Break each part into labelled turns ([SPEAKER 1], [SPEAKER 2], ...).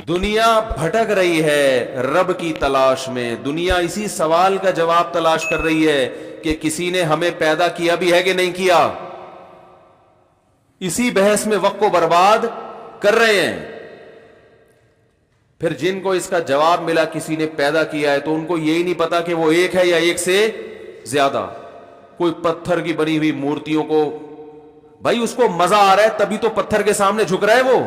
[SPEAKER 1] دنیا بھٹک رہی ہے رب کی تلاش میں. دنیا اسی سوال کا جواب تلاش کر رہی ہے کہ کسی نے ہمیں پیدا کیا بھی ہے کہ نہیں کیا. اسی بحث میں وقت کو برباد کر رہے ہیں. پھر جن کو اس کا جواب ملا کسی نے پیدا کیا ہے تو ان کو یہی نہیں پتا کہ وہ ایک ہے یا ایک سے زیادہ. کوئی پتھر کی بنی ہوئی مورتیوں کو, بھائی اس کو مزہ آ رہا ہے تبھی تو پتھر کے سامنے جھک رہا ہے. وہ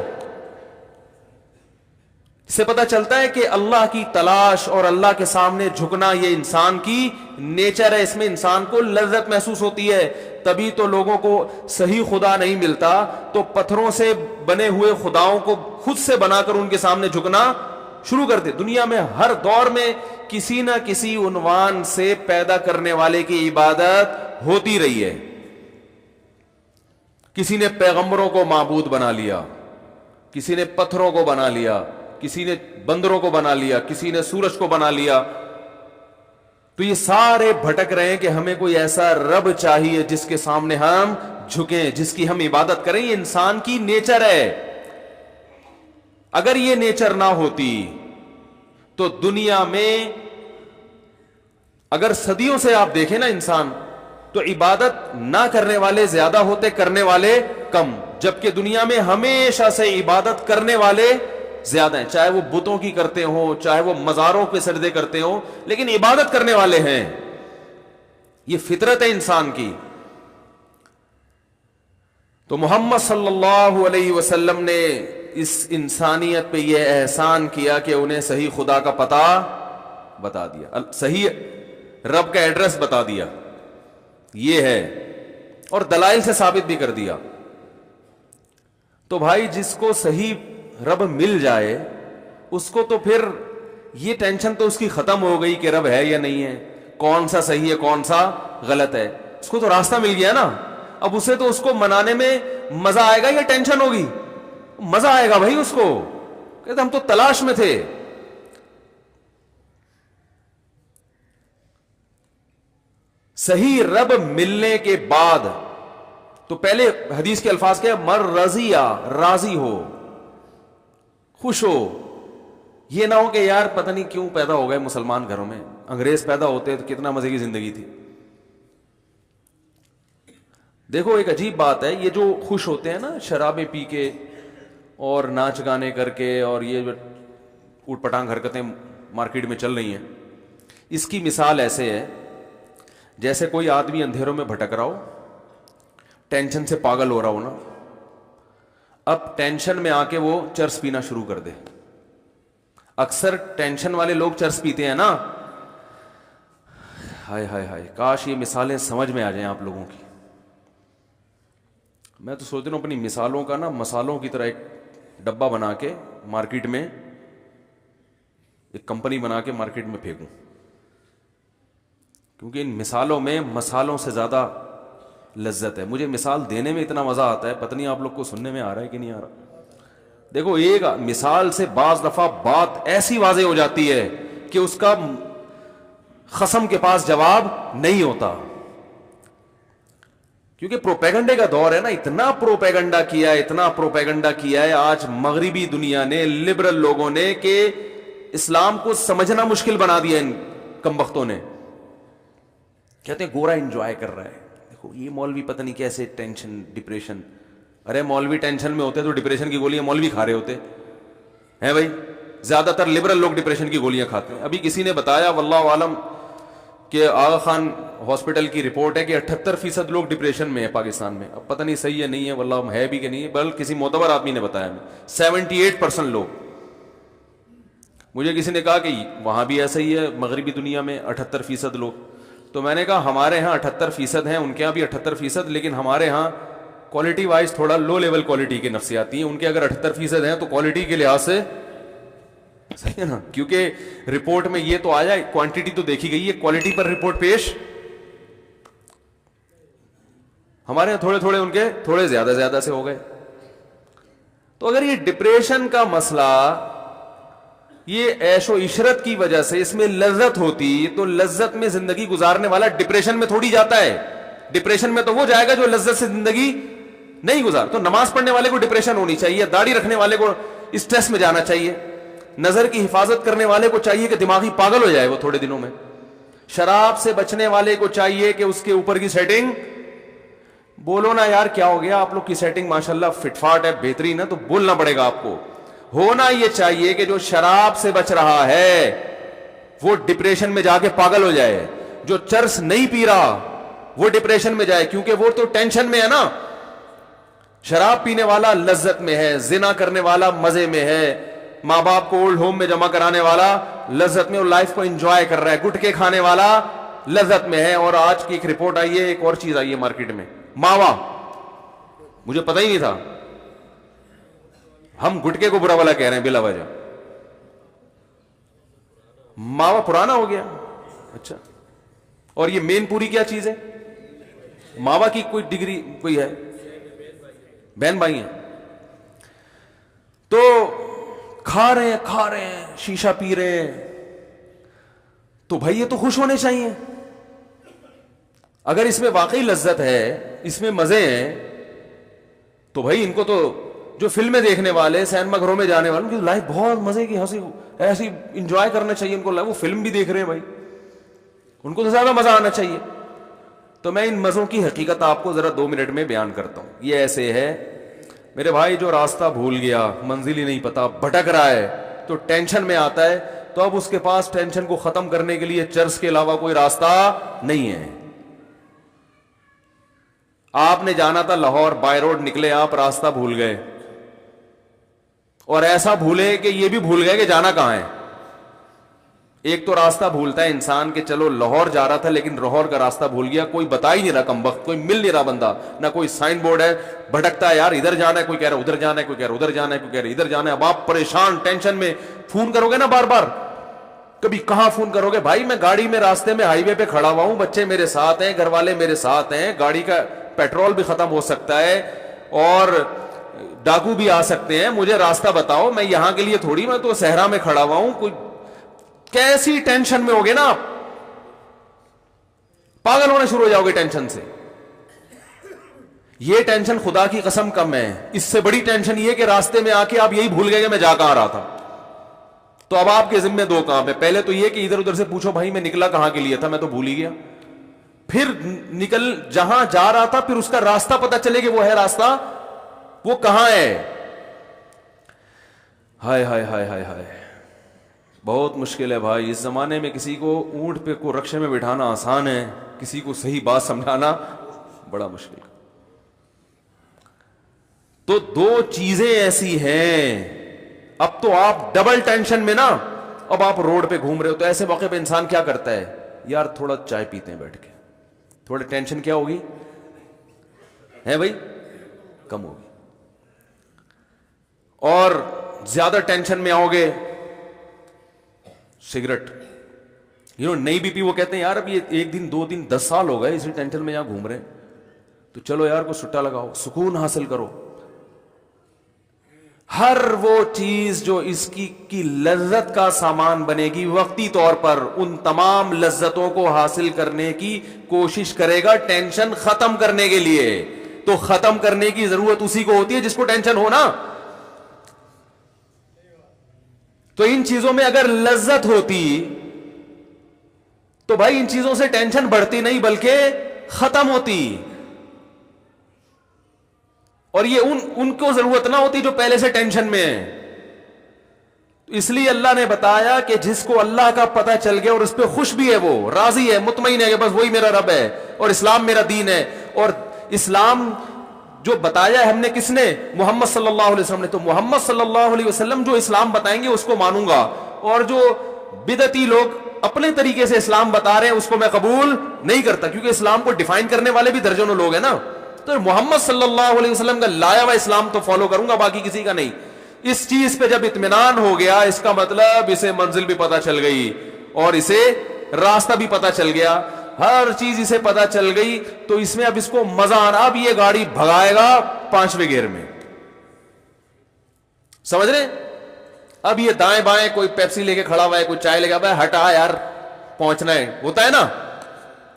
[SPEAKER 1] اس سے پتا چلتا ہے کہ اللہ کی تلاش اور اللہ کے سامنے جھکنا یہ انسان کی نیچر ہے. اس میں انسان کو لذت محسوس ہوتی ہے. تبھی تو لوگوں کو صحیح خدا نہیں ملتا تو پتھروں سے بنے ہوئے خداؤں کو خود سے بنا کر ان کے سامنے جھکنا شروع کر دے. دنیا میں ہر دور میں کسی نہ کسی عنوان سے پیدا کرنے والے کی عبادت ہوتی رہی ہے. کسی نے پیغمبروں کو معبود بنا لیا, کسی نے پتھروں کو بنا لیا, کسی نے بندروں کو بنا لیا, کسی نے سورج کو بنا لیا. تو یہ سارے بھٹک رہے ہیں کہ ہمیں کوئی ایسا رب چاہیے جس کے سامنے ہم جھکیں, جس کی ہم عبادت کریں. یہ انسان کی نیچر ہے. اگر یہ نیچر نہ ہوتی تو دنیا میں اگر صدیوں سے آپ دیکھیں نا انسان, تو عبادت نہ کرنے والے زیادہ ہوتے, کرنے والے کم. جبکہ دنیا میں ہمیشہ سے عبادت کرنے والے زیادہ ہیں. چاہے وہ بتوں کی کرتے ہوں, چاہے وہ مزاروں پہ سجدے کرتے ہوں, لیکن عبادت کرنے والے ہیں. یہ فطرت ہے انسان کی. تو محمد صلی اللہ علیہ وسلم نے اس انسانیت پہ یہ احسان کیا کہ انہیں صحیح خدا کا پتہ بتا دیا, صحیح رب کا ایڈریس بتا دیا, یہ ہے, اور دلائل سے ثابت بھی کر دیا. تو بھائی جس کو صحیح رب مل جائے اس کو تو پھر یہ ٹینشن تو اس کی ختم ہو گئی کہ رب ہے یا نہیں ہے, کون سا صحیح ہے کون سا غلط ہے. اس کو تو راستہ مل گیا نا. اب اسے تو اس کو منانے میں مزہ آئے گا یا ٹینشن ہوگی؟ مزہ آئے گا بھائی. اس کو کہتے ہم تو تلاش میں تھے. صحیح رب ملنے کے بعد تو پہلے حدیث کے الفاظ کیا, مر رضیہ, راضی ہو, خوش ہو. یہ نہ ہو کہ یار پتہ نہیں کیوں پیدا ہو گئے مسلمان گھروں میں, انگریز پیدا ہوتے تو کتنا مزے کی زندگی تھی. دیکھو ایک عجیب بات ہے, یہ جو خوش ہوتے ہیں نا شرابیں پی کے اور ناچ گانے کر کے, اور یہ اوٹ پٹانگ حرکتیں مارکیٹ میں چل رہی ہیں, اس کی مثال ایسے ہے جیسے کوئی آدمی اندھیروں میں بھٹک رہا ہو, ٹینشن سے پاگل ہو رہا ہو نا. اب ٹینشن میں آ کے وہ چرس پینا شروع کر دے. اکثر ٹینشن والے لوگ چرس پیتے ہیں نا. ہائے ہائے ہائے, کاش یہ مثالیں سمجھ میں آ جائیں آپ لوگوں کی. میں تو سوچ رہا ہوں اپنی مثالوں کا نا مسالوں کی طرح ایک ڈبہ بنا کے مارکیٹ میں, ایک کمپنی بنا کے مارکیٹ میں پھینکوں, کیونکہ ان مثالوں میں مسالوں سے زیادہ لذت ہے. مجھے مثال دینے میں اتنا مزہ آتا ہے, پتہ نہیں آپ لوگ کو سننے میں آ رہا ہے کہ نہیں آ رہا. دیکھو ایک مثال سے بعض دفعہ بات ایسی واضح ہو جاتی ہے کہ اس کا خصم کے پاس جواب نہیں ہوتا, کیونکہ پروپیگنڈے کا دور ہے نا. اتنا پروپیگنڈا کیا ہے, اتنا پروپیگنڈا کیا ہے آج مغربی دنیا نے, لبرل لوگوں نے, کہ اسلام کو سمجھنا مشکل بنا دیا ان کمبختوں نے. کہتے ہیں گورا انجوائے کر رہا ہے. دیکھو یہ مولوی پتہ نہیں کیسے ٹینشن ڈپریشن. ارے مولوی ٹینشن میں ہوتے تو ڈپریشن کی گولیاں مولوی کھا رہے ہوتے ہیں بھائی. زیادہ تر لبرل لوگ ڈپریشن کی گولیاں کھاتے ہیں. ابھی کسی نے بتایا واللہ عالم کہ آغا خان ہاسپٹل کی رپورٹ ہے کہ 78% لوگ ڈپریشن میں ہیں پاکستان میں. اب پتہ نہیں صحیح ہے نہیں ہے, واللہ ہے بھی کہ نہیں ہے, بلکہ کسی معتبر آدمی نے بتایا ہمیں 78% لوگ. مجھے کسی نے کہا کہ وہاں بھی ایسا ہی ہے مغربی دنیا میں 78% لوگ. تو میں نے کہا ہمارے ہاں 78% ہیں, ان کے ہاں بھی 78%, لیکن ہمارے ہاں کوالٹی وائز تھوڑا لو لیول کوالٹی کے نفسیاتی ہیں. ان کے اگر 78% ہیں تو کوالٹی کے لحاظ سے صحیح ہے نا, کیونکہ رپورٹ میں یہ تو آیا, کوانٹٹی تو دیکھی گئی ہے, کوالٹی پر رپورٹ پیش. ہمارے یہاں تھوڑے تھوڑے, ان کے تھوڑے زیادہ زیادہ سے ہو گئے. تو اگر یہ ڈپریشن کا مسئلہ یہ عیش و عشرت کی وجہ سے اس میں لذت ہوتی, تو لذت میں زندگی گزارنے والا ڈپریشن میں تھوڑی جاتا ہے. ڈپریشن میں تو وہ جائے گا جو لذت سے زندگی نہیں گزار. تو نماز پڑھنے والے کو ڈپریشن ہونی چاہیے, داڑھی رکھنے والے کو اسٹریس میں جانا چاہیے. نظر کی حفاظت کرنے والے کو چاہیے کہ دماغی پاگل ہو جائے وہ تھوڑے دنوں میں. شراب سے بچنے والے کو چاہیے کہ اس کے اوپر کی سیٹنگ, بولو نا یار کیا ہو گیا, آپ لوگ کی سیٹنگ ماشاءاللہ فٹ فاٹ ہے, بہترین ہے, تو بولنا پڑے گا آپ کو. ہونا یہ چاہیے کہ جو شراب سے بچ رہا ہے وہ ڈپریشن میں جا کے پاگل ہو جائے, جو چرس نہیں پی رہا وہ ڈپریشن میں جائے, کیونکہ وہ تو ٹینشن میں ہے نا. شراب پینے والا لذت میں ہے, زنا کرنے والا مزے میں ہے, ماں باپ کو اولڈ ہوم میں جمع کرانے والا لذت میں, اور لائف کو انجوائے کر رہا ہے, گٹکے کھانے والا لذت میں ہے. اور آج کی ایک رپورٹ آئی ہے, ایک اور چیز آئی ہے مارکیٹ میں, ماوا. مجھے پتہ ہی نہیں تھا, ہم گٹکے کو برا والا کہہ رہے ہیں بلا وجہ. ماوا پرانا ہو گیا. اچھا, اور یہ مین پوری کیا چیز ہے؟ ماوا کی کوئی ڈگری کوئی ہے؟ بہن بھائی ہیں تو کھا رہے ہیں شیشہ پی رہے ہیں, تو بھائی یہ تو خوش ہونے چاہیے. اگر اس میں واقعی لذت ہے, اس میں مزے ہیں, تو بھائی ان کو تو جو فلمیں دیکھنے والے, سینما گھروں میں جانے والے, ان کی لائف بہت مزے کی, ہنسی ایسی انجوائے کرنا چاہیے ان کو. وہ فلم بھی دیکھ رہے ہیں بھائی, ان کو تو زیادہ مزہ آنا چاہیے. تو میں ان مزوں کی حقیقت آپ کو ذرا 2 منٹ میں بیان کرتا ہوں. یہ ایسے ہے میرے بھائی, جو راستہ بھول گیا, منزل ہی نہیں پتا, بھٹک رہا ہے, تو ٹینشن میں آتا ہے, تو اب اس کے پاس ٹینشن کو ختم کرنے کے لیے چرس کے علاوہ کوئی راستہ نہیں ہے. آپ نے جانا تھا لاہور, بائی روڈ نکلے آپ, راستہ بھول گئے, اور ایسا بھولے کہ یہ بھی بھول گئے کہ جانا کہاں ہے. ایک تو راستہ بھولتا ہے انسان کہ چلو لاہور جا رہا تھا لیکن لاہور کا راستہ بھول گیا, کوئی بتا ہی نہیں رہا, کم وقت کوئی مل نہیں رہا بندہ, نہ کوئی سائن بورڈ ہے, بھٹکتا ہے یار, ادھر جانا ہے, کوئی کہہ رہا ادھر جانا ہے, کوئی کہہ رہا ادھر جانا ہے, کوئی کہہ رہا ادھر جانا ہے. اب آپ پریشان ٹینشن میں فون کرو گے نا بار بار, کبھی کہاں فون کرو گے, بھائی میں گاڑی میں راستے میں ہائی وے پہ کھڑا ہوا ہوں, بچے میرے ساتھ ہیں, گھر والے میرے ساتھ ہیں, گاڑی کا پیٹرول بھی ختم ہو سکتا ہے اور ڈاکو بھی آ سکتے ہیں, مجھے راستہ بتاؤ, میں یہاں کے لیے تھوڑی, میں تو صحرا میں کھڑا ہوا ہوں. کوئی کیسی ٹینشن میں ہوگے نا آپ, پاگل ہونا شروع ہو جاؤ گے ٹینشن سے. یہ ٹینشن خدا کی قسم کم ہے, اس سے بڑی ٹینشن یہ کہ راستے میں آ کے آپ یہی بھول گئے کہ میں جا کہاں رہا تھا. تو اب آپ کے ذمہ 2 کام ہے. پہلے تو یہ کہ ادھر ادھر سے پوچھو بھائی میں نکلا کہاں کے لیے تھا, میں تو بھول ہی گیا. پھر نکل جہاں جا رہا تھا, پھر اس کا راستہ پتہ چلے کہ وہ ہے راستہ, وہ کہاں ہے. ہائے ہائے ہائے ہائے ہائے, بہت مشکل ہے بھائی. اس زمانے میں کسی کو اونٹ پہ کو رکشے میں بٹھانا آسان ہے, کسی کو صحیح بات سمجھانا بڑا مشکل. تو 2 چیزیں ایسی ہیں, اب تو آپ ڈبل ٹینشن میں نا, اب آپ روڈ پہ گھوم رہے ہو, تو ایسے موقع پہ انسان کیا کرتا ہے, یار تھوڑا چائے پیتے ہیں بیٹھ کے, تھوڑا ٹینشن کیا ہوگی ہے بھائی, کم ہوگی. اور زیادہ ٹینشن میں آؤ گے, سگریٹ, نئی بی پی, وہ کہتے ہیں یار اب یہ 1 دن 2 دن 10 سال ہو گئے اسی ٹینشن میں یہاں گھوم رہے ہیں, تو چلو یار کو سٹا لگاؤ, سکون حاصل کرو. ہر وہ چیز جو اس کی لذت کا سامان بنے گی وقتی طور پر, ان تمام لذتوں کو حاصل کرنے کی کوشش کرے گا ٹینشن ختم کرنے کے لیے. تو ختم کرنے کی ضرورت اسی کو ہوتی ہے جس کو ٹینشن ہو نا. تو ان چیزوں میں اگر لذت ہوتی تو بھائی ان چیزوں سے ٹینشن بڑھتی نہیں بلکہ ختم ہوتی, اور یہ ان کو ضرورت نہ ہوتی جو پہلے سے ٹینشن میں ہے. اس لیے اللہ نے بتایا کہ جس کو اللہ کا پتہ چل گیا اور اس پہ خوش بھی ہے, وہ راضی ہے, مطمئن ہے کہ بس وہی میرا رب ہے اور اسلام میرا دین ہے. اور اسلام جو بتایا ہے ہم نے, کس نے, محمد صلی اللہ علیہ وسلم نے. تو محمد صلی اللہ علیہ وسلم جو اسلام بتائیں گے اس کو مانوں گا, اور جو بدعتی لوگ اپنے طریقے سے اسلام بتا رہے ہیں اس کو میں قبول نہیں کرتا, کیونکہ اسلام کو ڈیفائن کرنے والے بھی درجنوں لوگ ہیں نا. تو محمد صلی اللہ علیہ وسلم کا لایا ہوا اسلام تو فالو کروں گا, باقی کسی کا نہیں. اس چیز پہ جب اطمینان ہو گیا, اس کا مطلب اسے منزل بھی پتہ چل گئی اور اسے راستہ بھی پتہ چل گیا, ہر چیز اسے پتہ چل گئی, تو اس میں اب اس کو مزہ آنا. اب یہ گاڑی بھگائے گا 5ویں گیئر میں, سمجھ رہے. اب یہ دائیں بائیں کوئی پیپسی لے کے کھڑا ہوا ہے, کوئی چائے لے کے, بھائی ہٹا یار پہنچنا ہے, ہوتا ہے نا.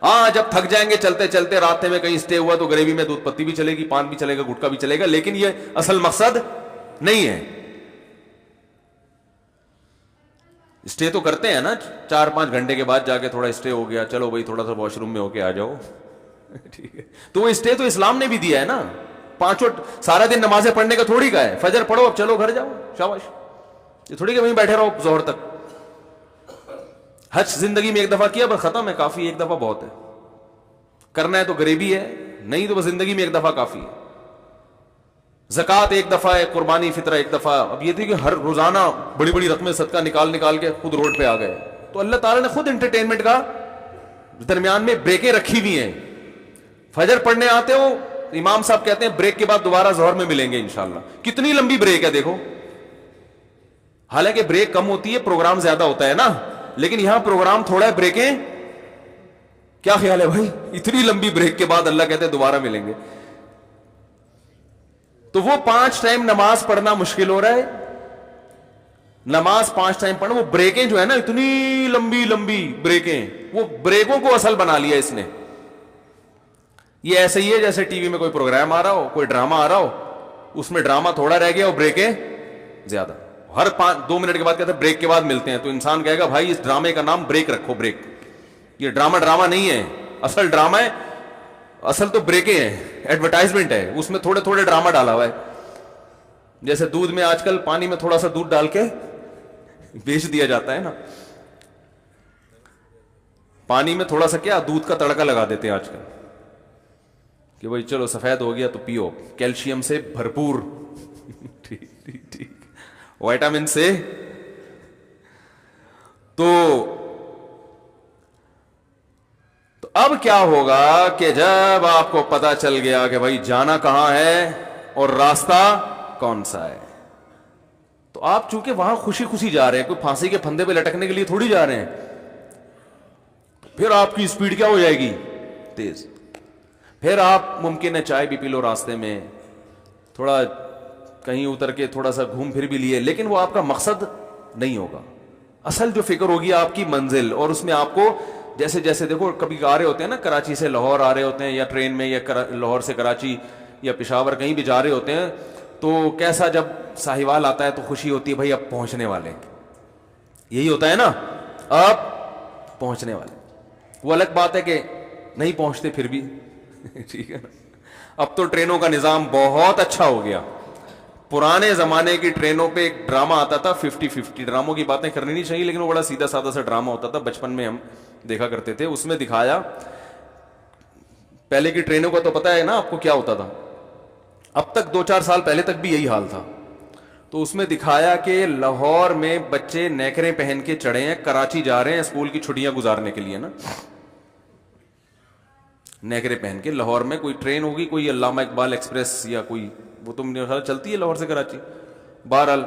[SPEAKER 1] ہاں جب تھک جائیں گے چلتے چلتے, راستے میں کہیں اسٹے ہوا تو گریوی میں دودھ پتی بھی چلے گی, پان بھی چلے گا, گٹکا بھی چلے گا, لیکن یہ اصل مقصد نہیں ہے. اسٹے تو کرتے ہیں نا 4-5 گھنٹے کے بعد جا کے تھوڑا اسٹے ہو گیا, چلو بھائی تھوڑا سا واش روم میں ہو کے آ جاؤ, ٹھیک ہے. تو وہ اسٹے تو اسلام نے بھی دیا ہے نا. پانچوں سارا دن نمازیں پڑھنے کا تھوڑی کا ہے, فجر پڑھو اب چلو گھر جاؤ, شاباش. یہ تھوڑی کہ وہیں بیٹھے رہو ظہر تک. حج زندگی میں ایک دفعہ کیا بس ختم ہے, کافی, ایک دفعہ بہت ہے. کرنا ہے تو غریبی ہے, نہیں تو بس زندگی میں ایک دفعہ کافی ہے. زکوٰۃ ایک دفعہ ہے, قربانی فطرہ ایک دفعہ. اب یہ تھی کہ ہر روزانہ بڑی بڑی رقمیں صدقہ نکال کے خود روڈ پہ آ گئے. تو اللہ تعالیٰ نے خود انٹرٹینمنٹ کا درمیان میں بریکیں رکھی ہوئی ہیں. فجر پڑھنے آتے ہو, امام صاحب کہتے ہیں بریک کے بعد دوبارہ ظہر میں ملیں گے انشاءاللہ. کتنی لمبی بریک ہے دیکھو. حالانکہ بریک کم ہوتی ہے, پروگرام زیادہ ہوتا ہے نا, لیکن یہاں پروگرام تھوڑا ہے, بریکیں. کیا خیال ہے بھائی, اتنی لمبی بریک کے بعد اللہ کہتے ہیں دوبارہ ملیں گے. تو وہ 5 ٹائم نماز پڑھنا مشکل ہو رہا ہے. نماز 5 ٹائم پڑھنا, وہ بریکیں جو ہے نا اتنی لمبی لمبی بریکیں, وہ بریکوں کو اصل بنا لیا اس نے. یہ ایسے ہی ہے جیسے ٹی وی میں کوئی پروگرام آ رہا ہو, کوئی ڈرامہ آ رہا ہو, اس میں ڈرامہ تھوڑا رہ گیا اور بریکیں زیادہ. ہر 2 منٹ کے بعد کہتے ہیں بریک کے بعد ملتے ہیں. تو انسان کہے گا بھائی اس ڈرامے کا نام بریک رکھو, بریک. یہ ڈرامہ نہیں ہے, اصل ڈرامہ ہے, اصل تو بریکیں ہیں, ایڈورٹائزمنٹ ہے, اس میں تھوڑے تھوڑے ڈرامہ ڈالا ہوا ہے. جیسے دودھ میں آج کل پانی میں تھوڑا سا دودھ ڈال کے بیچ دیا جاتا ہے نا, پانی میں تھوڑا سا کیا دودھ کا تڑکا لگا دیتے ہیں آج کل کہ بھائی چلو سفید ہو گیا تو پیو, کیلشیم سے بھرپور, ٹھیک, وائٹامن سے. تو اب کیا ہوگا کہ جب آپ کو پتا چل گیا کہ بھائی جانا کہاں ہے اور راستہ کون سا ہے, تو آپ چونکہ وہاں خوشی خوشی جا رہے ہیں, کوئی پھانسی کے پھندے پہ لٹکنے کے لیے تھوڑی جا رہے ہیں, پھر آپ کی اسپیڈ کیا ہو جائے گی, تیز. پھر آپ ممکن ہے چائے بھی پی لو راستے میں, تھوڑا کہیں اتر کے تھوڑا سا گھوم پھر بھی لیے, لیکن وہ آپ کا مقصد نہیں ہوگا. اصل جو فکر ہوگی آپ کی منزل, اور اس میں آپ کو جیسے دیکھو کبھی آ رہے ہوتے ہیں نا, کراچی سے لاہور آ رہے ہوتے ہیں یا ٹرین میں, یا لاہور سے کراچی یا پشاور کہیں بھی جا رہے ہوتے ہیں, تو کیسا جب ساہیوال آتا ہے تو خوشی ہوتی ہے بھائی اب پہنچنے والے, یہی ہوتا ہے نا, اب پہنچنے والے. وہ الگ بات ہے کہ نہیں پہنچتے پھر بھی, ٹھیک ہے نا. اب تو ٹرینوں کا نظام بہت اچھا ہو گیا. پرانے زمانے کی ٹرینوں پہ ایک ڈرامہ آتا تھا 50-50, ڈراموں کی باتیں کرنی نہیں چاہیے لیکن وہ بڑا سیدھا سادہ سا ڈرامہ ہوتا تھا, بچپن میں ہم دیکھا کرتے تھے. اس میں دکھایا, پہلے کی ٹرینوں کا تو پتا ہے نا آپ کو کیا ہوتا تھا, اب تک 2-4 سال پہلے تک بھی یہی حال تھا. تو اس میں دکھایا کہ لاہور میں بچے نیکریں پہن کے چڑھے ہیں, کراچی جا رہے ہیں اسکول کی چھٹیاں گزارنے کے لیے نا, نیکریں پہن کے. لاہور میں کوئی ٹرین ہوگی, کوئی علامہ اقبال ایکسپریس یا کوئی, وہ تو میرے خیال چلتی ہے لاہور سے کراچی. بہرحال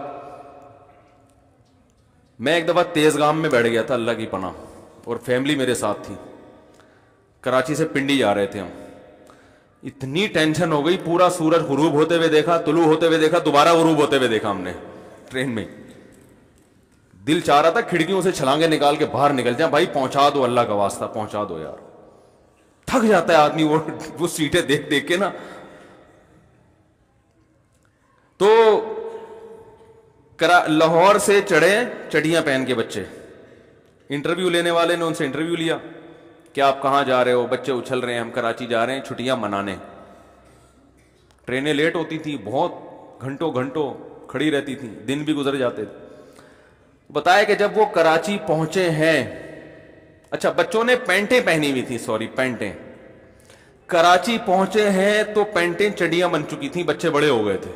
[SPEAKER 1] میں ایک دفعہ تیز گام میں بیٹھ گیا تھا, اللہ کی پناہ, اور فیملی میرے ساتھ تھی. کراچی سے پنڈی جا رہے تھے ہم, اتنی ٹینشن ہو گئی, پورا سورج غروب ہوتے ہوئے دیکھا, طلوع ہوتے ہوئے دیکھا, دوبارہ غروب ہوتے ہوئے دیکھا ہم نے ٹرین میں. دل چاہ رہا تھا کھڑکیوں سے چھلانگے نکال کے باہر نکل جائیں, بھائی پہنچا دو, اللہ کا واسطہ پہنچا دو یار. تھک جاتا ہے آدمی وہ سیٹیں دیکھ دیکھ کے نا. تو لاہور سے چڑھے چڑیاں پہن کے بچے, انٹرویو لینے والے نے ان سے انٹرویو لیا کہ آپ کہاں جا رہے ہو, بچے اچھل رہے ہیں ہم کراچی جا رہے ہیں چھٹیاں منانے. ٹرینیں لیٹ ہوتی تھیں, بہت گھنٹوں کھڑی رہتی تھیں, دن بھی گزر جاتے تھے. بتایا کہ جب وہ کراچی پہنچے ہیں, اچھا بچوں نے پینٹیں پہنی ہوئی تھیں, پینٹیں, کراچی پہنچے ہیں تو پینٹیں چڑیاں بن چکی تھیں, بچے بڑے ہو گئے تھے.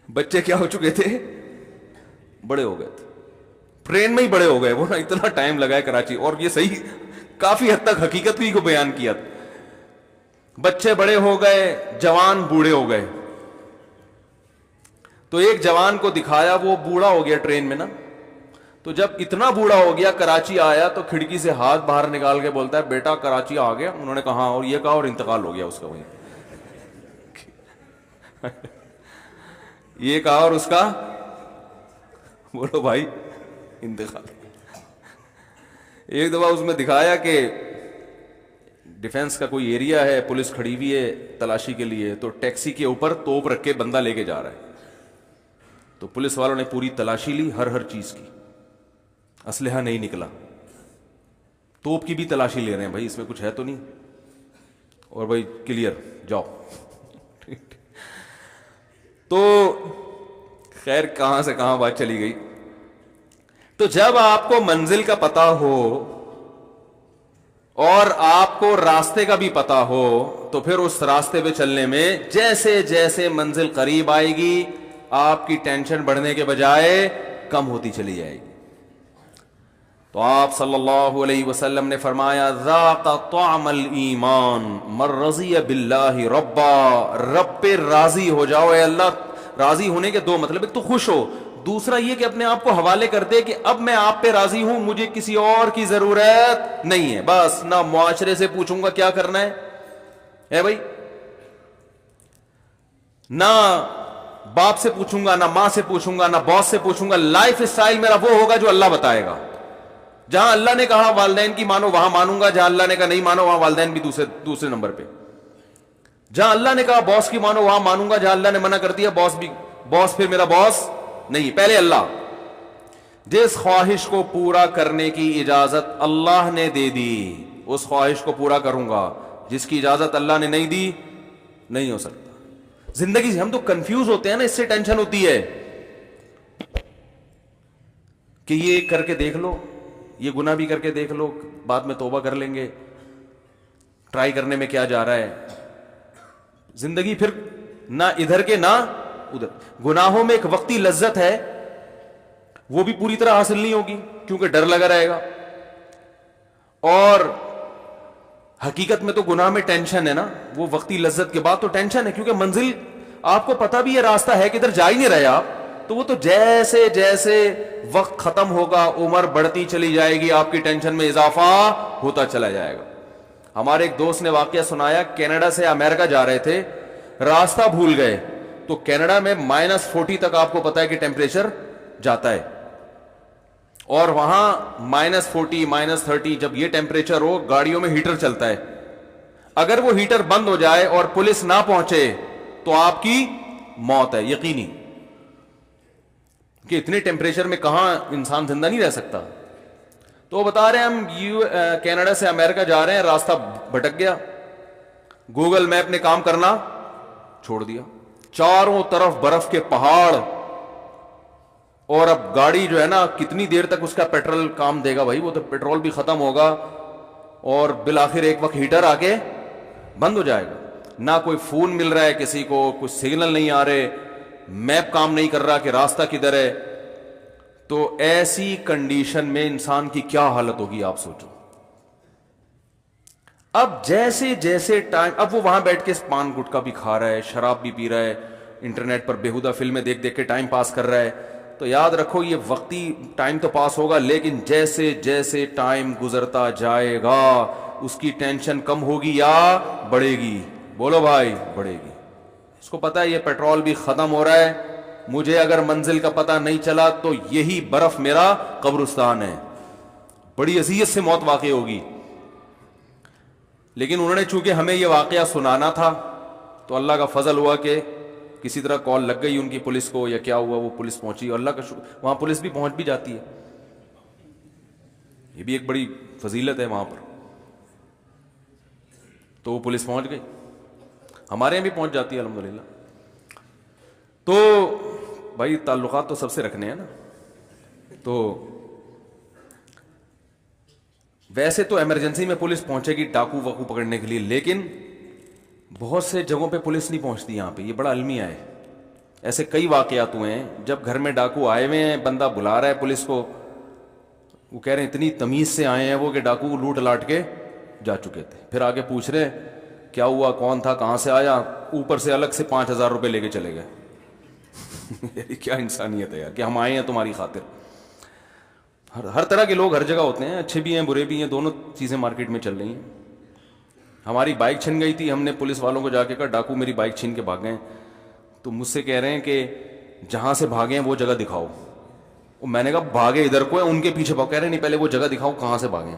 [SPEAKER 1] بچے کیا ہو چکے تھے, بڑے ہو گئے تھے. ٹرین میں ہی بڑے ہو گئے وہ نا, اتنا ٹائم لگا ہے کراچی. اور یہ صحیح کافی حد تک حقیقت کو بیان کیا. بچے بڑے ہو گئے, جوان بوڑھے ہو گئے. تو ایک جوان کو دکھایا, وہ بوڑھا ہو گیا ٹرین میں نا, تو جب اتنا بوڑھا ہو گیا کراچی آیا تو کھڑکی سے ہاتھ باہر نکال کے بولتا ہے بیٹا کراچی آ گیا. انہوں نے کہا اور یہ کہا, اور انتقال ہو گیا اس کا. وہیں یہ کہا اور اس کا, بولو بھائی, انتقال. ایک دفعہ اس میں دکھایا کہ ڈیفنس کا کوئی ایریا ہے, پولیس کھڑی ہوئی ہے تلاشی کے لیے, تو ٹیکسی کے اوپر توپ رکھ کے بندہ لے کے جا رہا ہے. تو پولیس والوں نے پوری تلاشی لی ہر چیز کی, اسلحہ نہیں نکلا. توپ کی بھی تلاشی لے رہے ہیں, بھائی اس میں کچھ ہے تو نہیں, اور بھائی کلیئر جاؤ. تو خیر کہاں سے کہاں بات چلی گئی. تو جب آپ کو منزل کا پتہ ہو اور آپ کو راستے کا بھی پتہ ہو تو پھر اس راستے پہ چلنے میں جیسے جیسے منزل قریب آئے گی آپ کی ٹینشن بڑھنے کے بجائے کم ہوتی چلی جائے گی. تو آپ صلی اللہ علیہ وسلم نے فرمایا ذاق طعم الایمان من رضی باللہ ربا, رب پہ راضی ہو جاؤ. اے اللہ, راضی ہونے کے دو مطلب, ایک تو خوش ہو, دوسرا یہ کہ اپنے آپ کو حوالے کر دے کہ اب میں آپ پہ راضی ہوں, مجھے کسی اور کی ضرورت نہیں ہے. بس نہ معاشرے سے پوچھوں گا کیا کرنا ہے بھائی, نہ باپ سے پوچھوں گا, نہ ماں سے پوچھوں گا, نہ باس سے پوچھوں گا. لائف سٹائل میرا وہ ہوگا جو اللہ بتائے گا. جہاں اللہ نے کہا والدین کی مانو وہاں مانوں گا, جہاں اللہ نے کہا نہیں مانو وہاں والدین بھی دوسرے نمبر پہ. جہاں اللہ نے کہا باس کی مانو وہاں مانوں گا, جہاں اللہ نے منع کر دیا باس پھر میرا باس نہیں, پہلے اللہ. جس خواہش کو پورا کرنے کی اجازت اللہ نے دے دی اس خواہش کو پورا کروں گا, جس کی اجازت اللہ نے نہیں دی نہیں ہو سکتا. زندگی سے ہم تو کنفیوز ہوتے ہیں نا, اس سے ٹینشن ہوتی ہے کہ یہ کر کے دیکھ لو, یہ گناہ بھی کر کے دیکھ لو, بعد میں توبہ کر لیں گے, ٹرائی کرنے میں کیا جا رہا ہے. زندگی پھر نہ ادھر کے نہ ادھر. گناہوں میں ایک وقتی لذت ہے, وہ بھی پوری طرح حاصل نہیں ہوگی کیونکہ ڈر لگا رہے گا. اور حقیقت میں تو گناہ میں ٹینشن ہے نا, وہ وقتی لذت کے بعد تو ٹینشن ہے, کیونکہ منزل آپ کو پتہ بھی ہے راستہ ہے کہ ادھر جا ہی نہیں رہے آپ. تو وہ تو جیسے جیسے وقت ختم ہوگا عمر بڑھتی چلی جائے گی, آپ کی ٹینشن میں اضافہ ہوتا چلا جائے گا. ہمارے ایک دوست نے واقعہ سنایا, کینیڈا سے امریکہ جا رہے تھے, راستہ بھول گئے. تو کینیڈا میں -40 تک آپ کو پتا ہے کہ ٹیمپریچر جاتا ہے, اور وہاں -40 -30 جب یہ ٹیمپریچر ہو گاڑیوں میں ہیٹر چلتا ہے. اگر وہ ہیٹر بند ہو جائے اور پولیس نہ پہنچے تو آپ کی موت ہے یقینی, کہ اتنے ٹیمپریچر میں کہاں انسان زندہ نہیں رہ سکتا. تو وہ بتا رہے ہیں ہم کینیڈا سے امریکہ جا رہے ہیں, راستہ بھٹک گیا, گوگل میپ نے کام کرنا چھوڑ دیا, چاروں طرف برف کے پہاڑ, اور اب گاڑی جو ہے نا کتنی دیر تک اس کا پیٹرول کام دے گا بھائی, وہ تو پیٹرول بھی ختم ہوگا, اور بالآخر ایک وقت ہیٹر آ کے بند ہو جائے گا. نہ کوئی فون مل رہا ہے کسی کو, کچھ سگنل نہیں آ رہے, میپ کام نہیں کر رہا کہ راستہ کدھر ہے. تو ایسی کنڈیشن میں انسان کی کیا حالت ہوگی آپ سوچو. اب جیسے جیسے ٹائم, اب وہ وہاں بیٹھ کے پان گٹکا بھی کھا رہا ہے, شراب بھی پی رہا ہے, انٹرنیٹ پر بےہودہ فلمیں دیکھ دیکھ کے ٹائم پاس کر رہا ہے. تو یاد رکھو یہ وقتی ٹائم تو پاس ہوگا, لیکن جیسے جیسے ٹائم گزرتا جائے گا اس کی ٹینشن کم ہوگی یا بڑھے گی؟ بولو بھائی, بڑھے گی. اس کو پتا ہے یہ پیٹرول بھی ختم ہو رہا ہے, مجھے اگر منزل کا پتہ نہیں چلا تو یہی برف میرا قبرستان ہے, بڑی اذیت سے موت واقع ہوگی. لیکن انہوں نے چونکہ ہمیں یہ واقعہ سنانا تھا تو اللہ کا فضل ہوا کہ کسی طرح کال لگ گئی ان کی پولیس کو, یا کیا ہوا وہ پولیس پہنچی, اور اللہ کا شکر وہاں پولیس بھی پہنچ بھی جاتی ہے, یہ بھی ایک بڑی فضیلت ہے وہاں پر. تو وہ پولیس پہنچ گئی, ہمارے یہاں بھی پہنچ جاتی ہے الحمدللہ. تو بھائی تعلقات تو سب سے رکھنے ہیں نا. تو ویسے تو ایمرجنسی میں پولیس پہنچے گی ڈاکو واکو پکڑنے کے لیے, لیکن بہت سے جگہوں پہ پولیس نہیں پہنچتی یہاں پہ. یہ بڑا المیہ ہے. ایسے کئی واقعات ہوئے ہیں جب گھر میں ڈاکو آئے ہوئے ہیں, بندہ بلا رہا ہے پولیس کو, وہ کہہ رہے ہیں اتنی تمیز سے آئے ہیں وہ کہ ڈاکو لوٹ لاٹ کے جا چکے تھے. پھر آگے پوچھ رہے کیا ہوا, کون تھا, کہاں سے آیا, اوپر سے الگ سے 5,000 روپے لے کے چلے گئے. کیا انسانیت ہے یار, کہ ہم آئے ہیں تمہاری خاطر. ہر طرح کے لوگ ہر جگہ ہوتے ہیں, اچھے بھی ہیں برے بھی ہیں, دونوں چیزیں مارکیٹ میں چل رہی ہیں. ہماری بائک چھن گئی تھی, ہم نے پولیس والوں کو جا کے کہا ڈاکو میری بائک چھین کے بھاگ گئے. تو مجھ سے کہہ رہے ہیں کہ جہاں سے بھاگے ہیں وہ جگہ دکھاؤ. میں نے کہا بھاگے ادھر کو ہے, ان کے پیچھے بھاگ. کہہ رہے نہیں پہلے وہ جگہ دکھاؤ کہاں سے بھاگے.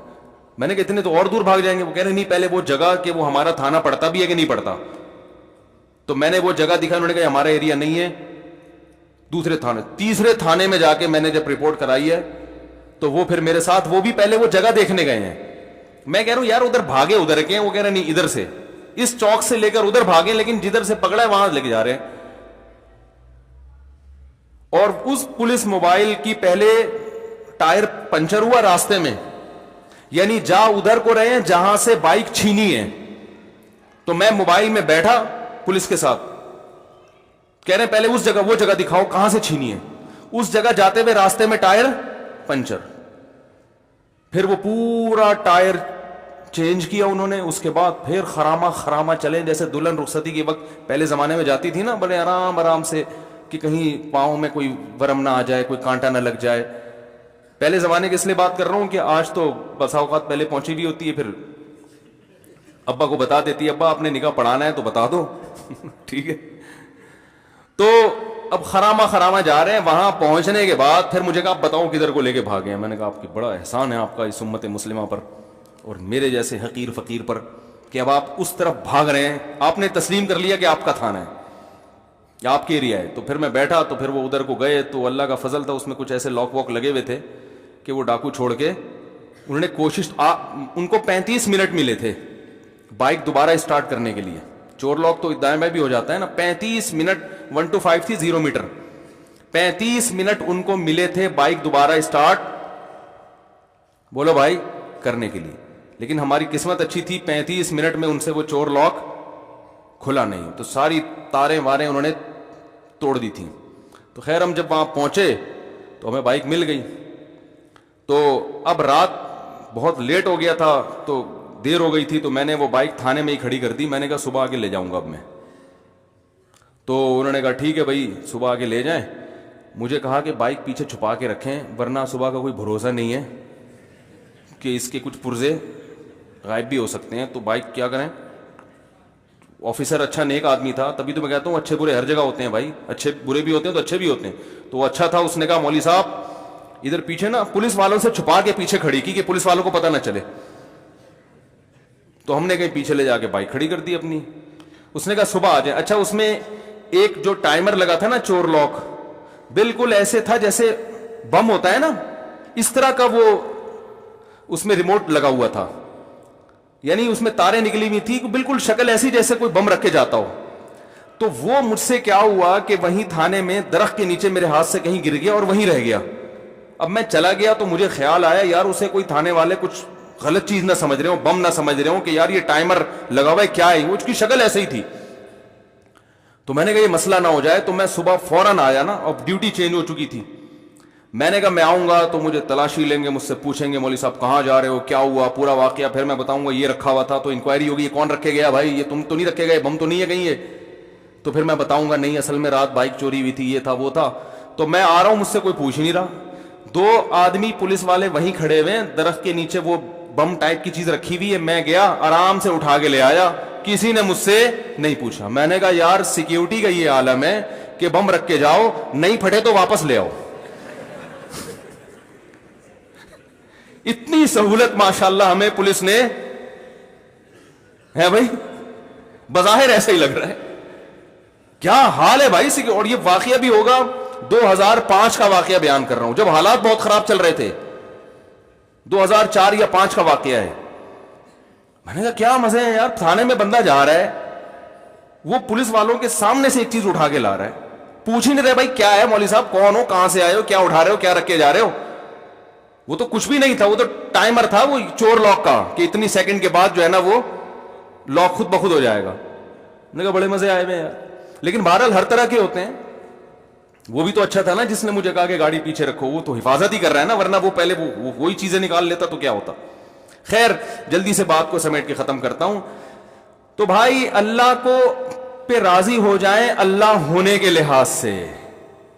[SPEAKER 1] میں نے کہا اتنے تو اور دور بھاگ جائیں گے. وہ کہہ رہے نہیں پہلے وہ جگہ کہ وہ ہمارا تھانہ پڑتا بھی ہے کہ نہیں پڑتا. تو میں نے وہ جگہ دکھائی, انہوں نے کہا ہمارا ایریا نہیں ہے. دوسرے تھانے, تیسرے تھانے میں جا کے میں نے جب رپورٹ کرائی ہے تو وہ پھر میرے ساتھ, وہ بھی پہلے وہ جگہ دیکھنے گئے ہیں. میں کہہ رہا ہوں یار ادھر بھاگے ادھر کے, وہ کہہ رہے نہیں ادھر سے, اس چوک سے لے کر ادھر بھاگے, لیکن جدھر سے پکڑا ہے وہاں لے کے جا رہے ہیں. اور اس پولیس موبائل کی پہلے ٹائر پنچر ہوا راستے میں, یعنی جا ادھر کو رہے ہیں جہاں سے بائک چھینی ہے. تو میں موبائل میں بیٹھا پولیس کے ساتھ, کہہ رہے ہیں پہلے اس جگہ, وہ جگہ دکھاؤ کہاں سے چھینی ہے. اس جگہ جاتے ہوئے راستے میں ٹائر پنچر, پھر وہ پورا ٹائر چینج کیا انہوں نے. اس کے بعد پھر خراما چلے, جیسے دلہن رخصتی کے وقت پہلے زمانے میں جاتی تھی نا, بڑے آرام سے کہ کہیں پاؤں میں کوئی ورم نہ آ جائے, کوئی کانٹا نہ لگ جائے. پہلے زمانے کے اس لیے بات کر رہا ہوں کہ آج تو بسا اوقات پہلے پہنچی بھی ہوتی ہے, پھر ابا کو بتا دیتی ہے ابا آپ نے نکاح پڑھانا ہے تو بتا دو ٹھیک ہے. تو اب خراما جا رہے ہیں, وہاں پہنچنے کے بعد پھر مجھے کہا آپ بتاؤ کدھر کو لے کے بھاگے ہیں. میں نے کہا آپ کی بڑا احسان ہے آپ کا اس امت مسلمہ پر اور میرے جیسے حقیر فقیر پر کہ اب آپ اس طرف بھاگ رہے ہیں, آپ نے تسلیم کر لیا کہ آپ کا تھانہ ہے یا آپ کے ایریا ہے. تو پھر میں بیٹھا, تو پھر وہ ادھر کو گئے, تو اللہ کا فضل تھا اس میں کچھ ایسے لاک واک لگے ہوئے تھے کہ وہ ڈاکو چھوڑ کے انہوں نے کوشش, ان کو 35 منٹ ملے تھے بائک دوبارہ اسٹارٹ کرنے کے لیے. چور لاک تو دائیں بائیں بھی ہو جاتا ہے نا. 35 منٹ, 1 to 5 تھی 0 میٹر, 35 منٹ ان کو ملے تھے بائک دوبارہ اسٹارٹ بولو بھائی کرنے کے لیے. لیکن ہماری قسمت اچھی تھی, 35 منٹ میں ان سے وہ چور لاک کھلا نہیں, تو ساری تاریں واریں انہوں نے توڑ دی تھی. تو خیر ہم جب وہاں پہنچے تو ہمیں بائک مل گئی. تو اب رات بہت لیٹ ہو گیا تھا, تو دیر ہو گئی تھی, تو میں نے وہ بائک تھانے میں ہی کھڑی کر دی. میں نے کہا صبح آگے لے جاؤں گا اب میں. تو انہوں نے کہا ٹھیک ہے بھائی صبح آگے لے جائیں. مجھے کہا کہ بائک پیچھے چھپا کے رکھیں ورنہ صبح کا کوئی بھروسہ نہیں ہے کہ اس کے کچھ پرزے غائب بھی ہو سکتے ہیں. تو بائک کیا کریں. آفیسر اچھا نیک آدمی تھا, تبھی تو میں کہتا ہوں اچھے برے ہر جگہ ہوتے ہیں بھائی, اچھے برے بھی ہوتے ہیں تو اچھے بھی ہوتے ہیں. تو وہ اچھا تھا, اس نے کہا مولوی صاحب ادھر پیچھے نا پولیس والوں سے چھپا کے پیچھے کھڑی کی کہ پولیس والوں کو پتہ نہ چلے. تو ہم نے کہیں پیچھے لے جا کے بائک کھڑی کر دی اپنی. اس نے کہا صبح آ جائیں. اچھا اس میں ایک جو ٹائمر لگا تھا نا چور لاک, بالکل ایسے تھا جیسے بم ہوتا ہے نا, اس طرح کا وہ اس میں ریموٹ لگا ہوا تھا, یعنی اس میں تاریں نکلی ہوئی تھی, بالکل شکل ایسی جیسے کوئی بم رکھ کے جاتا ہو. تو وہ مجھ سے کیا ہوا کہ وہیں تھانے میں درخت کے نیچے میرے ہاتھ سے کہیں گر گیا اور وہیں رہ گیا. اب میں چلا گیا تو مجھے خیال آیا یار اسے کوئی تھانے والے کچھ غلط چیز نہ سمجھ رہے ہوں, بم نہ سمجھ رہے ہوں کہ یار یہ ٹائمر لگا ہوا ہے کیا ہے, وہ اس کی شکل ایسے ہی تھی. تو میں نے کہا یہ مسئلہ نہ ہو جائے, تو میں صبح فوراً آیا نا, اب ڈیوٹی چینج ہو چکی تھی. میں نے کہا میں آؤں گا تو مجھے تلاشی لیں گے, مجھ سے پوچھیں گے مولوی صاحب کہاں جا رہے ہو, کیا ہوا پورا واقعہ, پھر میں بتاؤں گا یہ رکھا ہوا تھا. تو انکوائری ہوگی یہ کون رکھے گیا بھائی, یہ تم تو نہیں رکھے گئے, بم تو نہیں ہے کہیں یہ. تو پھر میں بتاؤں گا نہیں اصل میں رات بائک چوری ہوئی تھی, یہ تھا وہ تھا. تو میں آ رہا ہوں, مجھ سے کوئی پوچھ نہیں رہا. 2 آدمی پولیس والے وہیں کھڑے ہوئے ہیں, درخت کے نیچے وہ بم ٹائپ کی چیز رکھی ہوئی ہے. میں گیا آرام سے اٹھا کے لے آیا, کسی نے مجھ سے نہیں پوچھا. میں نے کہا یار سیکیورٹی کا یہ عالم ہے کہ بم رکھ کے جاؤ, نہیں پھٹے تو واپس لے آؤ. اتنی سہولت ماشاءاللہ ہمیں پولیس نے ہے بھائی, بظاہر ایسا ہی لگ رہا ہے. کیا حال ہے بھائی. اور یہ واقعہ بھی ہوگا 2005 کا واقعہ بیان کر رہا ہوں, جب حالات بہت خراب چل رہے تھے. 2004 یا 5 کا واقعہ ہے. میں نے کہا کیا مزے ہیں یار, تھانے میں بندہ جا رہا ہے, وہ پولیس والوں کے سامنے سے ایک چیز اٹھا کے لا رہا ہے, پوچھ ہی نہیں رہے بھائی کیا ہے مولوی صاحب, کون ہو, کہاں سے آئے ہو, کیا اٹھا رہے ہو, کیا رکھ کے جا رہے ہو. وہ تو کچھ بھی نہیں تھا, وہ تو ٹائمر تھا وہ چور لاک کا کہ اتنی سیکنڈ کے بعد جو ہے نا وہ لاک خود بخود ہو جائے گا. میں نے کہا بڑے مزے آئے ہوئے یار. لیکن بہرحال ہر طرح کے ہوتے ہیں. وہ بھی تو اچھا تھا نا جس نے مجھے کہا کہ گاڑی پیچھے رکھو, وہ تو حفاظت ہی کر رہا ہے نا, ورنہ وہ پہلے وہی چیزیں نکال لیتا تو کیا ہوتا. خیر جلدی سے بات کو سمیٹ کے ختم کرتا ہوں. تو بھائی اللہ کو پہ راضی ہو جائیں اللہ ہونے کے لحاظ سے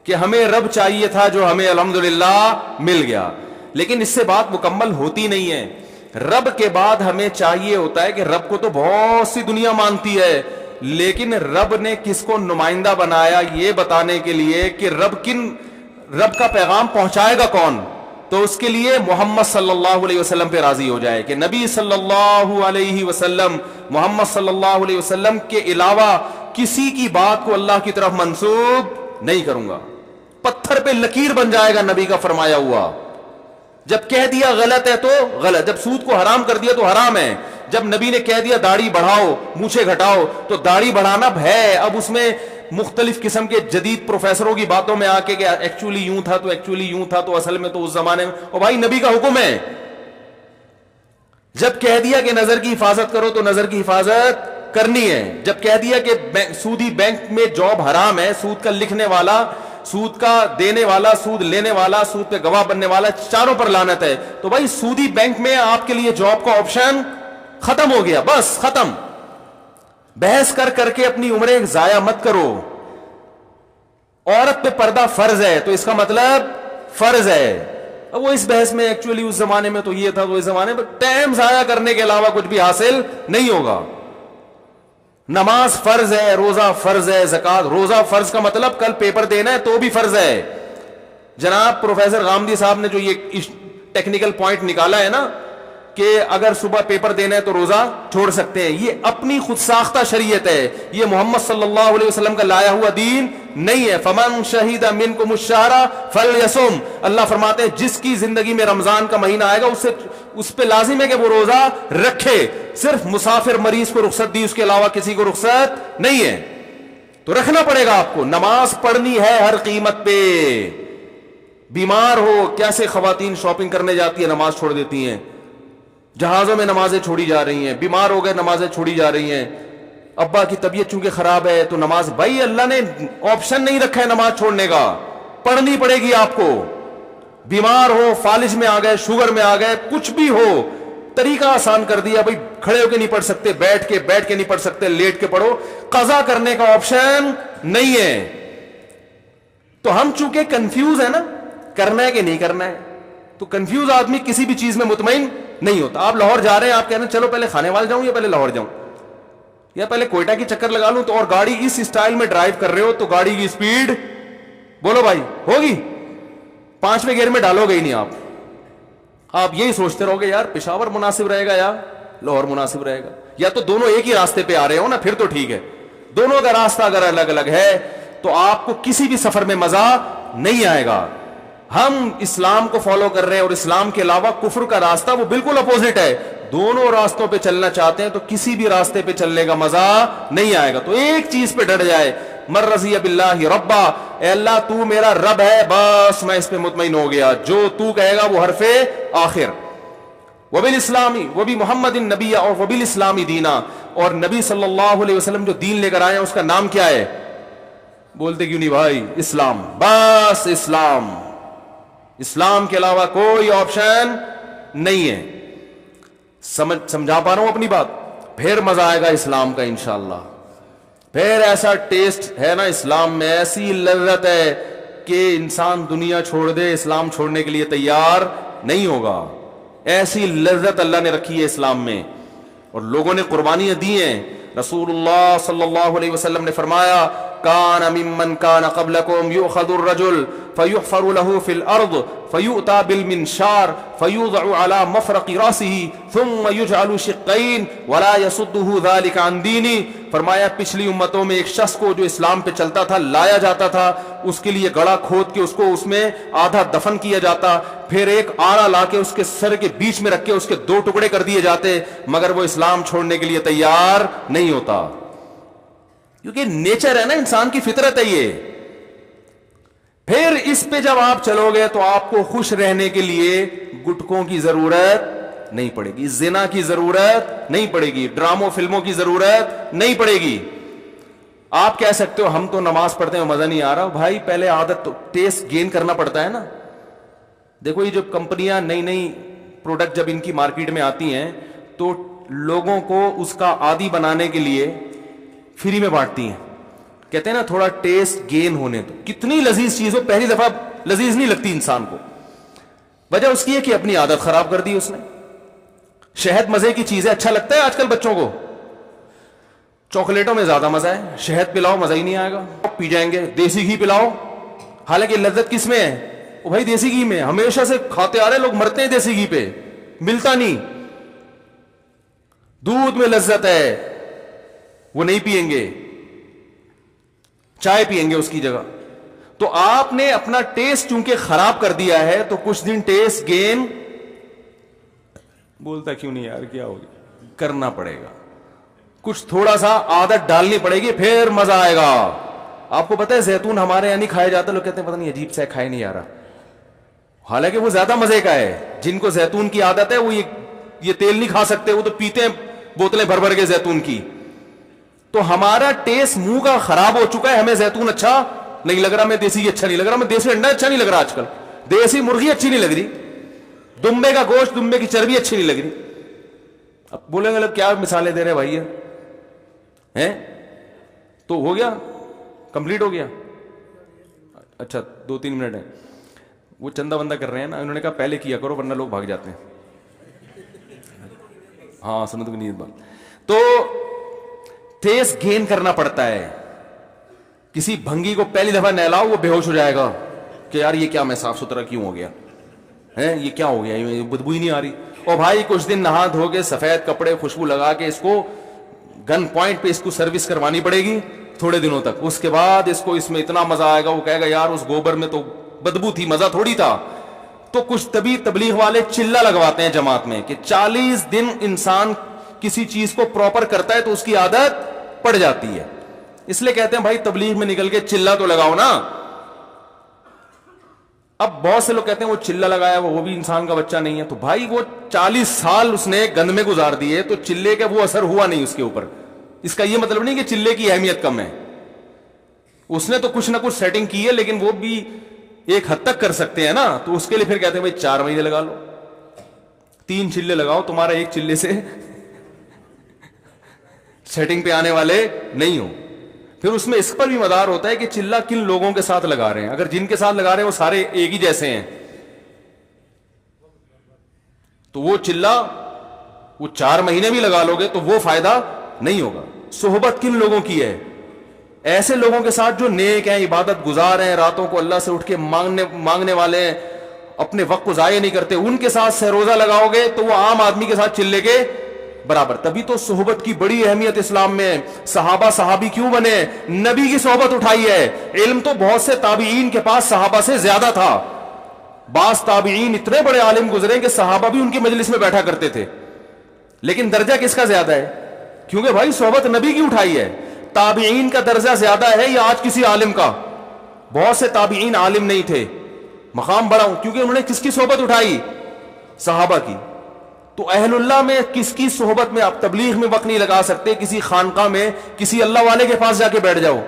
[SPEAKER 1] کہ ہمیں رب چاہیے تھا جو ہمیں الحمدللہ مل گیا, لیکن اس سے بات مکمل ہوتی نہیں ہے. رب کے بعد ہمیں چاہیے ہوتا ہے کہ رب کو تو بہت سی دنیا مانتی ہے, لیکن رب نے کس کو نمائندہ بنایا یہ بتانے کے لیے کہ رب کا پیغام پہنچائے گا کون, تو اس کے لیے محمد صلی اللہ علیہ وسلم پہ راضی ہو جائے کہ نبی صلی اللہ علیہ وسلم, محمد صلی اللہ علیہ وسلم کے علاوہ کسی کی بات کو اللہ کی طرف منسوب نہیں کروں گا. پتھر پہ لکیر بن جائے گا نبی کا فرمایا ہوا. جب کہہ دیا غلط ہے تو غلط, جب سود کو حرام کر دیا تو حرام ہے, جب نبی نے کہہ دیا داڑھی بڑھاؤ مونچھیں گھٹاؤ تو داڑھی بڑھانا ہے. اب اس میں مختلف قسم کے جدید پروفیسروں کی باتوں میں آ کے کہ ایکچولی یوں تھا تو ایکچولی یوں تھا تو اصل میں تو اس زمانے میں, اور بھائی نبی کا حکم ہے. جب کہہ دیا کہ نظر کی حفاظت کرو تو نظر کی حفاظت کرنی ہے. جب کہہ دیا کہ سودی بینک میں جاب حرام ہے, سود کا لکھنے والا, سود کا دینے والا, سود لینے والا, سود پہ گواہ بننے والا, چاروں پر لعنت ہے, تو بھائی سودی بینک میں آپ کے لیے جاب کا آپشن ختم ہو گیا, بس ختم. بحث کر کر کے اپنی عمریں ضائع مت کرو. عورت پہ پردہ فرض ہے تو اس کا مطلب فرض ہے. اب وہ اس بحث میں ایکچولی اس زمانے میں تو یہ تھا تو اس زمانے میں, ٹائم ضائع کرنے کے علاوہ کچھ بھی حاصل نہیں ہوگا. نماز فرض ہے, روزہ فرض ہے, زکات, روزہ فرض کا مطلب کل پیپر دینا ہے تو بھی فرض ہے. جناب پروفیسر غامدی صاحب نے جو یہ ٹیکنیکل پوائنٹ نکالا ہے نا کہ اگر صبح پیپر دینا ہے تو روزہ چھوڑ سکتے ہیں, یہ اپنی خود ساختہ شریعت ہے, یہ محمد صلی اللہ علیہ وسلم کا لایا ہوا دین نہیں ہے. فمن شہید منکم الشہر فلیصم, اللہ فرماتے ہیں جس کی زندگی میں رمضان کا مہینہ آئے گا اس پہ لازم ہے کہ وہ روزہ رکھے. صرف مسافر مریض کو رخصت دی, اس کے علاوہ کسی کو رخصت نہیں ہے, تو رکھنا پڑے گا آپ کو. نماز پڑھنی ہے ہر قیمت پہ. بیمار ہو, کیسے خواتین شاپنگ کرنے جاتی ہیں نماز چھوڑ دیتی ہیں, جہازوں میں نمازیں چھوڑی جا رہی ہیں, بیمار ہو گئے نمازیں چھوڑی جا رہی ہیں, ابا کی طبیعت چونکہ خراب ہے تو نماز, بھائی اللہ نے آپشن نہیں رکھا ہے نماز چھوڑنے کا, پڑھنی پڑے گی آپ کو. بیمار ہو, فالج میں آ گئے, شوگر میں آ گئے, کچھ بھی ہو, طریقہ آسان کر دیا, بھائی کھڑے ہو کے نہیں پڑھ سکتے, بیٹھ کے نہیں پڑھ سکتے, لیٹ کے پڑھو. قضا کرنے کا آپشن نہیں ہے. تو ہم چونکہ کنفیوز ہے نا, کرنا ہے کہ نہیں کرنا ہے, تو کنفیوز آدمی کسی بھی چیز میں مطمئن نہیں ہوتا. آپ لاہور جا رہے ہیں, آپ کہہ رہے ہیں چلو پہلے کھانے وال جاؤں یا پہلے لاہور جاؤں یا پہلے کوئٹہ کی چکر لگا لوں, تو اور گاڑی اس اسٹائل میں ڈرائیو کر رہے ہو تو گاڑی کی سپیڈ بولو بھائی ہوگی, 5ویں گیئر میں ڈالو گے ہی نہیں آپ. آپ یہی سوچتے رہو گے یار پشاور مناسب رہے گا یا لاہور مناسب رہے گا, یا تو دونوں ایک ہی راستے پہ آ رہے ہو نا, پھر تو ٹھیک ہے. دونوں کا راستہ اگر الگ الگ ہے تو آپ کو کسی بھی سفر میں مزہ نہیں آئے گا. ہم اسلام کو فالو کر رہے ہیں اور اسلام کے علاوہ کفر کا راستہ وہ بالکل اپوزٹ ہے. دونوں راستوں پہ چلنا چاہتے ہیں تو کسی بھی راستے پہ چلنے کا مزہ نہیں آئے گا. تو ایک چیز پہ ڈٹ جائے, من رضی باللہ ربا, اے اللہ تو میرا رب ہے, بس میں اس پہ مطمئن ہو گیا, جو تو کہے گا وہ حرف آخر. وبالاسلامی وبی محمد النبی اور وبالاسلامی دینا, اور نبی صلی اللہ علیہ وسلم جو دین لے کر آئے ہیں اس کا نام کیا ہے؟ بولتے کیوں نہیں بھائی؟ اسلام, بس اسلام. اسلام کے علاوہ کوئی آپشن نہیں ہے. سمجھا پا رہا ہوں اپنی بات؟ پھر مزہ آئے گا اسلام کا انشاءاللہ. پھر ایسا ٹیسٹ ہے نا اسلام میں, ایسی لذت ہے کہ انسان دنیا چھوڑ دے, اسلام چھوڑنے کے لیے تیار نہیں ہوگا. ایسی لذت اللہ نے رکھی ہے اسلام میں, اور لوگوں نے قربانیاں دی ہیں. رسول اللہ صلی اللہ علیہ وسلم نے فرمایا کان ممن کان قبلکم یؤخذ الرجل فیحفر له فی الارض فیؤتی بالمنشار فیوضع على مفرق راسه ثم یجعل شقین ولا یصده ذلك عن دینی. فرمایا پچھلی امتوں میں ایک شخص کو جو اسلام پہ چلتا تھا لایا جاتا تھا, اس کے لیے گڑھا کھود کے اس کو اس میں آدھا دفن کیا جاتا, پھر ایک آڑا لا کے اس کے سر کے بیچ میں رکھ کے اس کے 2 ٹکڑے کر دیے جاتے, مگر وہ اسلام چھوڑنے کے لیے تیار نہیں ہوتا. کیونکہ نیچر ہے نا, انسان کی فطرت ہے یہ. پھر اس پہ جب آپ چلو گے تو آپ کو خوش رہنے کے لیے گٹکوں کی ضرورت نہیں پڑے گی, زنا کی ضرورت نہیں پڑے گی, ڈراموں فلموں کی ضرورت نہیں پڑے گی. آپ کہہ سکتے ہو ہم تو نماز پڑھتے ہیں مزہ نہیں آ رہا. بھائی پہلے عادت ٹیسٹ گین کرنا پڑتا ہے نا. دیکھو یہ جو کمپنیاں نئی نئی پروڈکٹ جب ان کی مارکیٹ میں آتی ہیں تو لوگوں کو اس کا عادی بنانے کے لیے فری میں بانٹتی ہیں, کہتے ہیں نا تھوڑا ٹیسٹ گین ہونے تو. کتنی لذیذ چیز ہو, پہلی دفعہ لذیذ نہیں لگتی انسان کو, وجہ اس کی ہے کہ اپنی عادت خراب کر دی اس نے. شہد مزے کی چیز ہے, اچھا لگتا ہے آج کل بچوں کو, چاکلیٹوں میں زیادہ مزہ ہے, شہد پلاؤ مزہ ہی نہیں آئے گا, پی جائیں گے. دیسی گھی پلاؤ, حالانکہ لذت کس میں ہے؟ وہ بھائی دیسی گھی میں, ہمیشہ سے کھاتے آ رہے لوگ, مرتے ہیں دیسی گھی پہ, ملتا نہیں. دودھ میں لذت ہے, وہ نہیں پئیں گے, چائے پئیں گے اس کی جگہ. تو آپ نے اپنا ٹیسٹ چونکہ خراب کر دیا ہے تو کچھ دن ٹیسٹ گین بولتا کیوں نہیں یار کیا ہوگا کرنا پڑے گا, کچھ تھوڑا سا عادت ڈالنی پڑے گی, پھر مزہ آئے گا. آپ کو پتہ ہے زیتون ہمارے یہاں نہیں کھایا جاتا, لوگ کہتے ہیں پتہ نہیں عجیب سا کھائے نہیں آ رہا, حالانکہ وہ زیادہ مزے کا ہے. جن کو زیتون کی عادت ہے وہ یہ تیل نہیں کھا سکتے, وہ تو پیتے ہیں بوتلیں بھر بھر کے زیتون کی. تو ہمارا ٹیسٹ منہ کا خراب ہو چکا ہے, ہمیں زیتون اچھا نہیں لگ رہا, میں دیسی اچھا نہیں لگ رہا, میں دیسی انڈا اچھا نہیں لگ رہا, آج کل دیسی مرغی اچھی نہیں لگ رہی, دمبے کا گوشت دمبے کی چربی اچھی نہیں لگ رہی. اب بولیں گے لوگ کیا مثالیں دے رہے بھائی ہیں, تو ہو گیا کمپلیٹ ہو گیا. اچھا 2-3 منٹ ہیں, وہ چندہ بندہ کر رہے ہیں نا, انہوں نے کہا پہلے کیا کرو ورنہ لوگ بھاگ جاتے ہیں. ہاں سنو تو نہیں بات. تو ٹیسٹ گین کرنا پڑتا ہے. کسی بھنگی کو پہلی دفعہ نہلاؤ وہ بے ہوش ہو جائے گا کہ یار یہ کیا, میں صاف ستھرا کیوں ہو گیا ہے, یہ کیا ہو گیا, یہ بدبو ہی نہیں آ رہی. اور بھائی کچھ دن نہا دھو کے سفید کپڑے خوشبو لگا کے اس کو گن پوائنٹ پہ اس کو سروس کروانی پڑے گی تھوڑے دنوں تک. اس کے بعد اس کو اس میں اتنا مزہ آئے گا, وہ کہے گا یار اس گوبر میں تو بدبو تھی, مزہ تھوڑی تھا. تو کچھ تبلیغ والے چلہ لگواتے ہیں جماعت میں کہ 40 دن انسان کسی چیز کو پراپر کرتا ہے تو اس کی عادت پڑ جاتی ہے. اس لیے کہتے ہیں بھائی تبلیغ میں نکل کے چلہ تو لگاؤ نا. اب بہت سے لوگ کہتے ہیں وہ چلہ لگایا وہ بھی انسان کا بچہ نہیں ہے. تو بھائی وہ 40 سال اس نے گند میں گزار دیے تو چلے کا وہ اثر ہوا نہیں اس کے اوپر. اس کا یہ مطلب نہیں کہ چلے کی اہمیت کم ہے, اس نے تو کچھ نہ کچھ سیٹنگ کی ہے, لیکن وہ بھی ایک حد تک کر سکتے ہیں نا. تو اس کے لیے پھر کہتے ہیں بھائی 4 مہینے لگا لو, 3 چلے لگاؤ, تمہارا ایک چلے سے سیٹنگ پہ آنے والے نہیں ہو. پھر اس میں اس پر بھی مدار ہوتا ہے کہ چلہ کن لوگوں کے ساتھ لگا رہے ہیں. اگر جن کے ساتھ لگا رہے ہیں وہ سارے ایک ہی جیسے ہیں تو وہ چلہ وہ 4 مہینے بھی لگا لو گے تو وہ فائدہ نہیں ہوگا. صحبت کن لوگوں کی ہے, ایسے لوگوں کے ساتھ جو نیک ہیں, عبادت گزار ہیں, راتوں کو اللہ سے اٹھ کے مانگنے والے ہیں, اپنے وقت کو ضائع نہیں کرتے, ان کے ساتھ سہروزہ لگاؤ گے تو وہ عام آدمی کے ساتھ چلے کے برابر. تبھی تو صحبت کی بڑی اہمیت اسلام میں. صحابہ صحابی کیوں بنے, نبی کی صحبت اٹھائی ہے. علم تو بہت سے تابعین کے پاس صحابہ سے زیادہ تھا. بعض تابعین اتنے بڑے عالم گزرے کہ صحابہ بھی ان کی مجلس میں بیٹھا کرتے تھے, لیکن درجہ کس کا زیادہ ہے, کیونکہ بھائی صحبت نبی کی اٹھائی ہے. تابعین کا درجہ زیادہ ہے یا آج کسی عالم کا؟ بہت سے تابعین عالم نہیں تھے, مقام بڑا ہوں کیونکہ انہوں نے کس کی صحبت اٹھائی, صحابہ کی. تو اہل اللہ میں کس کی صحبت میں, آپ تبلیغ میں وقت نہیں لگا سکتے, کسی خانقاہ میں کسی اللہ والے کے پاس جا کے بیٹھ جاؤ,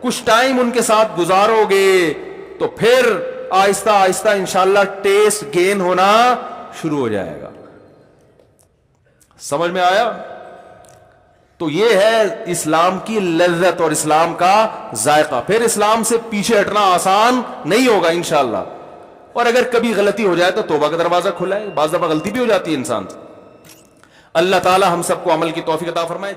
[SPEAKER 1] کچھ ٹائم ان کے ساتھ گزارو گے تو پھر آہستہ آہستہ انشاءاللہ ٹیسٹ گین ہونا شروع ہو جائے گا. سمجھ میں آیا؟ تو یہ ہے اسلام کی لذت اور اسلام کا ذائقہ. پھر اسلام سے پیچھے ہٹنا آسان نہیں ہوگا انشاءاللہ. اور اگر کبھی غلطی ہو جائے تو توبہ کا دروازہ کھلا ہے, بعض دفعہ غلطی بھی ہو جاتی ہے انسان سے. اللہ تعالی ہم سب کو عمل کی توفیق عطا فرمائے.